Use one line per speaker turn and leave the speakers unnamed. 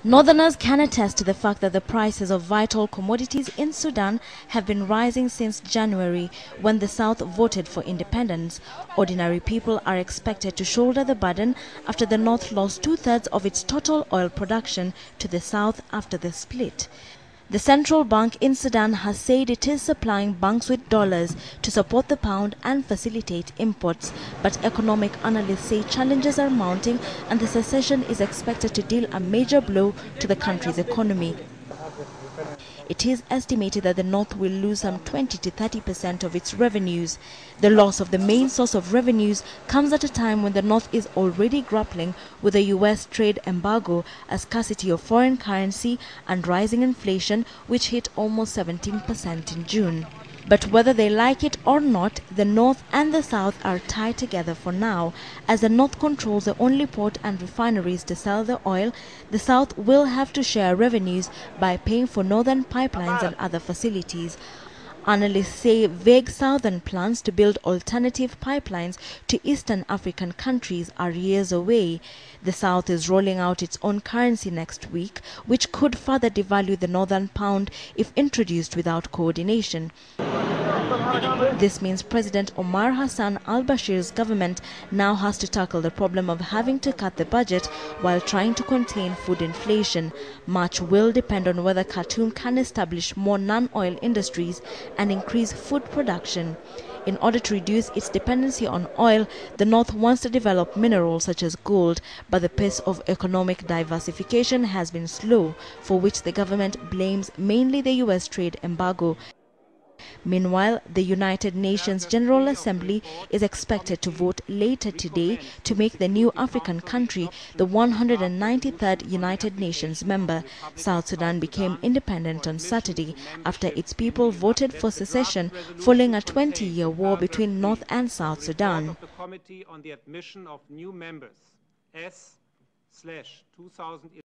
Northerners can attest to the fact that the prices of vital commodities in Sudan have been rising since January, when the South voted for independence. Ordinary people are expected to shoulder the burden after the North lost two-thirds of its total oil production to the South after the split. The central bank in Sudan has said it is supplying banks with dollars to support the pound and facilitate imports, but economic analysts say challenges are mounting and the secession is expected to deal a major blow to the country's economy. It is estimated that the North will lose some 20 to 30% of its revenues. The loss of the main source of revenues comes at a time when the North is already grappling with a U.S. trade embargo, a scarcity of foreign currency and rising inflation, which hit almost 17% in June. But whether they like it or not, the North and the South are tied together for now. As the North controls the only port and refineries to sell the oil, the South will have to share revenues by paying for northern pipelines and other facilities. Analysts say vague southern plans to build alternative pipelines to Eastern African countries are years away. The South is rolling out its own currency next week, which could further devalue the northern pound if introduced without coordination. This means President Omar Hassan al-Bashir's government now has to tackle the problem of having to cut the budget while trying to contain food inflation. Much will depend on whether Khartoum can establish more non-oil industries and increase food production. In order to reduce its dependency on oil, the North wants to develop minerals such as gold, but the pace of economic diversification has been slow, for which the government blames mainly the U.S. trade embargo. Meanwhile, the United Nations General Assembly is expected to vote later today to make the new African country the 193rd United Nations member. South Sudan became independent on Saturday after its people voted for secession following a 20-year war between North and South Sudan.